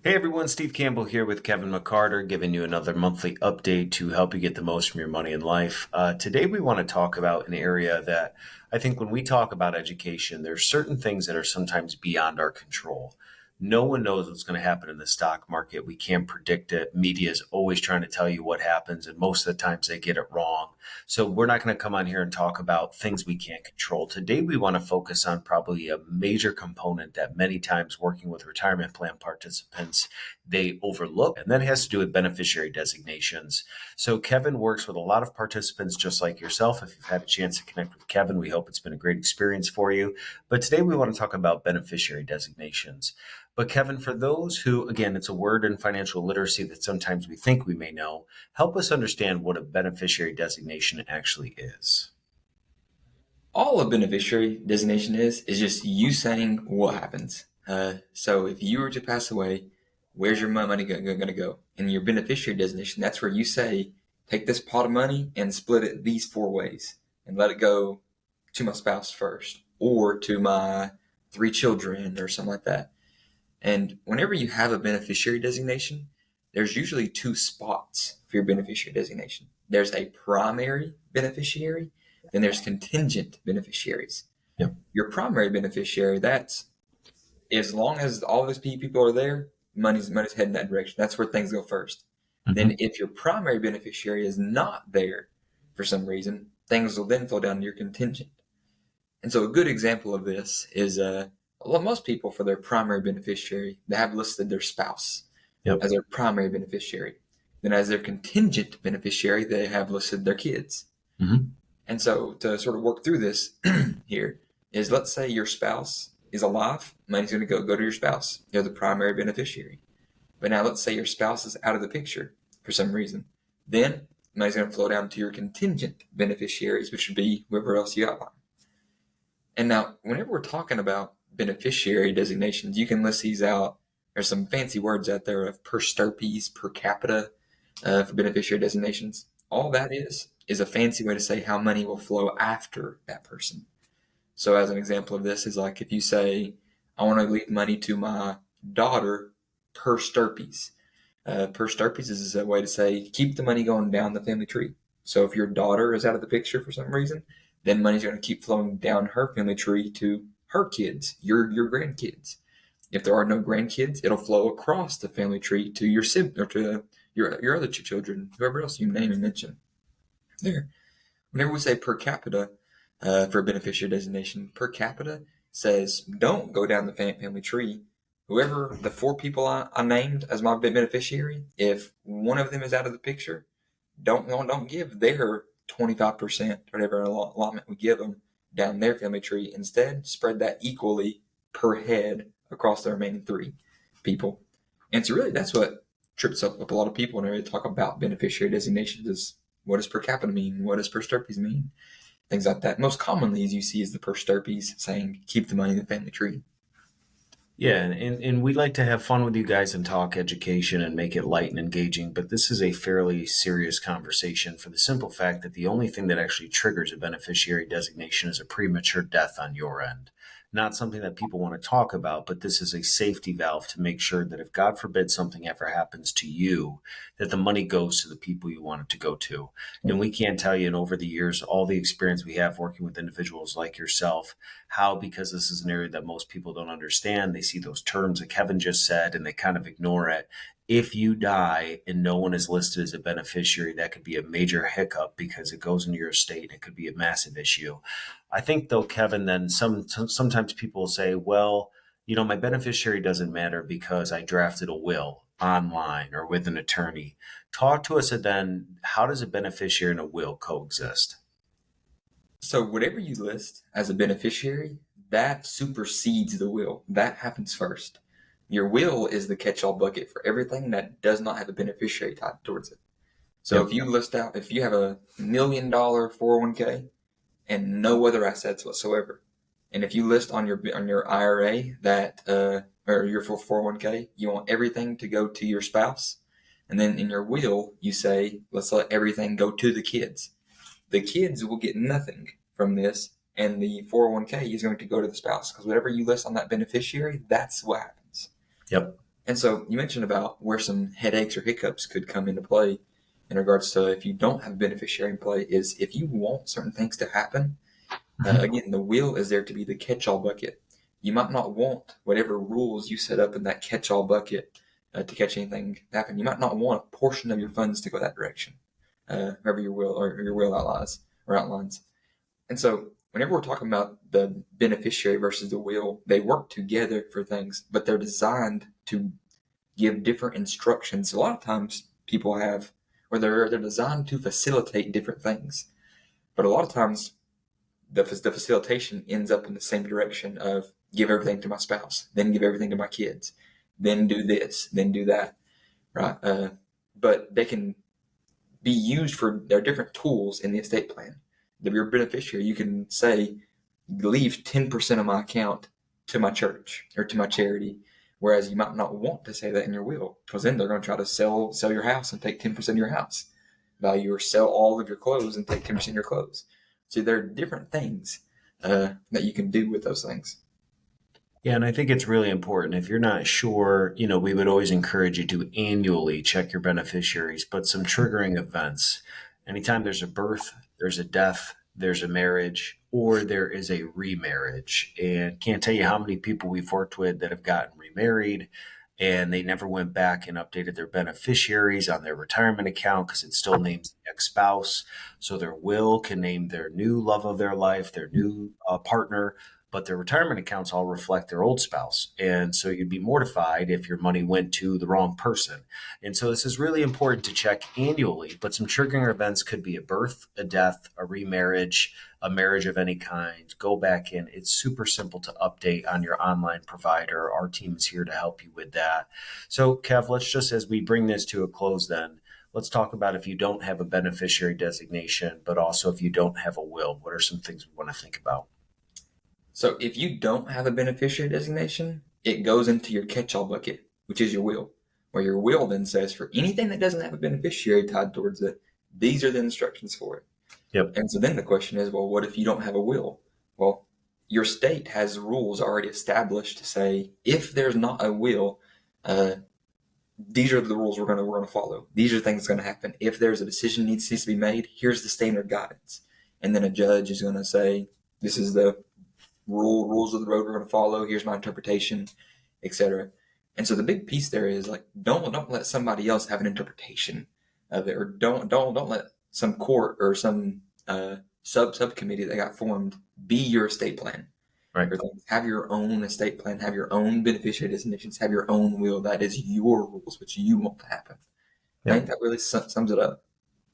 Hey everyone, Steve Campbell here with Kevin McCarter, giving you another monthly update to help you get the most from your money in life. Today, we want to talk about an area that I think when we talk about education, there's certain things that are sometimes beyond our control. No one knows what's going to happen in the stock market. We can't predict it. Media is always trying to tell you what happens, and most of the times they get it wrong. So, we're not going to come on here and talk about things we can't control. Today, we want to focus on probably a major component that many times working with retirement plan participants they overlook, and that has to do with beneficiary designations. So, Kevin works with a lot of participants just like yourself. If you've had a chance to connect with Kevin, we hope it's been a great experience for you. But today, we want to talk about beneficiary designations. But Kevin, for those who, again, it's a word in financial literacy that sometimes we think we may know, help us understand what a beneficiary designation actually is. All a beneficiary designation is just you saying what happens. So if you were to pass away, where's your money going to go? In your beneficiary designation, that's where you say, take this pot of money and split it these four ways and let it go to my spouse first or to my three children or something like that. And whenever you have a beneficiary designation, there's usually two spots for your beneficiary designation. There's a primary beneficiary, then there's contingent beneficiaries. Yep. Your primary beneficiary, that's as long as all those people are there, money's heading that direction. That's where things go first. Mm-hmm. Then if your primary beneficiary is not there for some reason, things will then flow down to your contingent. And so a good example of this is most people for their primary beneficiary, they have listed their spouse Yep. as their primary beneficiary. Then as their contingent beneficiary, they have listed their kids. Mm-hmm. And so to sort of work through this here is, let's say your spouse is alive, money's going to go to your spouse. They're the primary beneficiary. But now let's say your spouse is out of the picture for some reason. Then money's going to flow down to your contingent beneficiaries, which would be whoever else you outline. And now, whenever we're talking about beneficiary designations, you can list these out. There's some fancy words out there of per stirpes, per capita for beneficiary designations. All that is a fancy way to say how money will flow after that person. So as an example of this is like if you say, I want to leave money to my daughter per stirpes. Per stirpes is a way to say keep the money going down the family tree. So if your daughter is out of the picture for some reason, then money's going to keep flowing down her family tree to her kids, your grandkids. If there are no grandkids, it'll flow across the family tree to your sibling or to your other two children, whoever else you name and mention. There. Whenever we say per capita for beneficiary designation, per capita says don't go down the family tree. Whoever the four people I named as my beneficiary, if one of them is out of the picture, don't give their 25% whatever allotment we give them down their family tree. Instead, spread that equally per head across the remaining three people. And so really that's what trips up a lot of people when they talk about beneficiary designations is what does per capita mean? What does per stirpes mean? Things like that. Most commonly, as you see, is the per stirpes saying keep the money in the family tree. Yeah, and we like to have fun with you guys and talk education and make it light and engaging, but this is a fairly serious conversation for the simple fact that the only thing that actually triggers a beneficiary designation is a premature death on your end. Not something that people want to talk about, but this is a safety valve to make sure that if God forbid something ever happens to you, that the money goes to the people you want it to go to. And we can't tell you, and over the years, all the experience we have working with individuals like yourself, how, because this is an area that most people don't understand, they see those terms that Kevin just said and they kind of ignore it. If you die and no one is listed as a beneficiary, that could be a major hiccup because it goes into your estate and it could be a massive issue. I think though, Kevin, then sometimes people will say, well, my beneficiary doesn't matter because I drafted a will online or with an attorney. Talk to us then, how does a beneficiary and a will coexist? So whatever you list as a beneficiary, that supersedes the will. That happens first. Your will is the catch-all bucket for everything that does not have a beneficiary tied towards it. So Yep. if you list out, if you have $1 million 401k and no other assets whatsoever, and if you list on your IRA that or your 401k, you want everything to go to your spouse, and then in your will you say, let's let everything go to the kids. The kids will get nothing from this, and the 401k is going to go to the spouse because whatever you list on that beneficiary, that's what happens. Yep. And so you mentioned about where some headaches or hiccups could come into play in regards to if you don't have a beneficiary in play is if you want certain things to happen. Again, the will is there to be the catch-all bucket. You might not want whatever rules you set up in that catch-all bucket to catch anything happen. You might not want a portion of your funds to go that direction, wherever your will outlines or outlines. And so, whenever we're talking about the beneficiary versus the will, they work together for things, but they're designed to give different instructions. A lot of times, people have, or they're designed to facilitate different things, but a lot of times the facilitation ends up in the same direction of give everything to my spouse, then give everything to my kids, then do this, then do that, right? But they can be used for their different tools in the estate plan. If you're a beneficiary, you can say, leave 10% of my account to my church or to my charity, whereas you might not want to say that in your will, because then they're going to try to sell your house and take 10% of your house value, or sell all of your clothes and take 10% of your clothes. So there are different things that you can do with those things. Yeah, and I think it's really important. If you're not sure, we would always encourage you to annually check your beneficiaries, but some triggering events. Anytime there's a birth, there's a death, there's a marriage, or there is a remarriage. And can't tell you how many people we've worked with that have gotten remarried and they never went back and updated their beneficiaries on their retirement account because it still names the ex-spouse. So their will can name their new love of their life, their new partner, but their retirement accounts all reflect their old spouse. And so you'd be mortified if your money went to the wrong person. And so this is really important to check annually, but some triggering events could be a birth, a death, a remarriage, a marriage of any kind. Go back in. It's super simple to update on your online provider. Our team is here to help you with that. So Kev, let's just, as we bring this to a close then, let's talk about if you don't have a beneficiary designation, but also if you don't have a will, what are some things we want to think about? So if you don't have a beneficiary designation, it goes into your catch-all bucket, which is your will, where your will then says for anything that doesn't have a beneficiary tied towards it, these are the instructions for it. Yep. And so then the question is, well, what if you don't have a will? Well, your state has rules already established to say if there's not a will, these are the rules we're going to follow. These are things that's going to happen. If there's a decision needs to be made, here's the standard guidance. And then a judge is going to say, this is the rules of the road we're going to follow. Here's my interpretation, etc. And so the big piece there is like, don't let somebody else have an interpretation of it, or don't let some court or some subcommittee that got formed be your estate plan. Right. Have your own estate plan, have your own beneficiary designations, have your own will. That is your rules, which you want to happen. I think that really sums it up.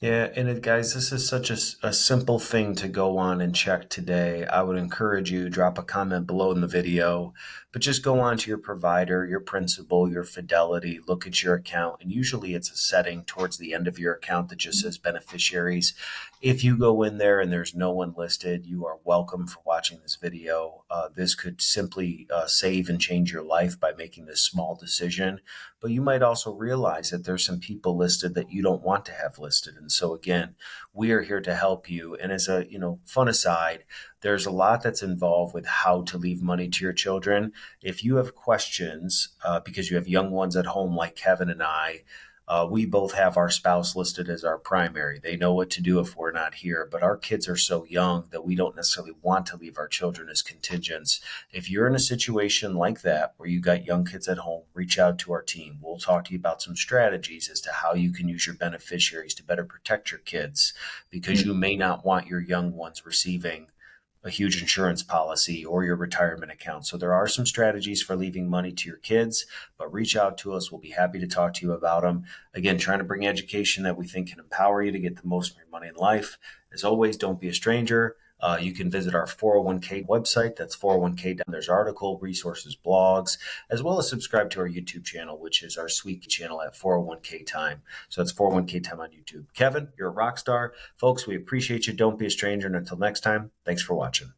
Yeah, and guys, this is such a simple thing to go on and check today. I would encourage you, drop a comment below in the video, but just go on to your provider, your principal, your Fidelity, look at your account, and usually it's a setting towards the end of your account that just says beneficiaries. If you go in there and there's no one listed, you are welcome for watching this video. This could simply save and change your life by making this small decision. But you might also realize that there's some people listed that you don't want to have listed. And so again, we are here to help you. And as a fun aside, there's a lot that's involved with how to leave money to your children. If you have questions, because you have young ones at home like Kevin and I, we both have our spouse listed as our primary. They know what to do if we're not here, but our kids are so young that we don't necessarily want to leave our children as contingents. If you're in a situation like that where you got young kids at home, reach out to our team. We'll talk to you about some strategies as to how you can use your beneficiaries to better protect your kids, because you may not want your young ones receiving a huge insurance policy or your retirement account. So there are some strategies for leaving money to your kids, but reach out to us. We'll be happy to talk to you about them. Again, trying to bring education that we think can empower you to get the most from your money in life. As always, don't be a stranger. You can visit our 401k website. That's 401k. There's article, resources, blogs, as well as subscribe to our YouTube channel, which is our sweet channel at 401k Time. So that's 401k Time on YouTube. Kevin, you're a rock star. Folks, we appreciate you. Don't be a stranger. And until next time, thanks for watching.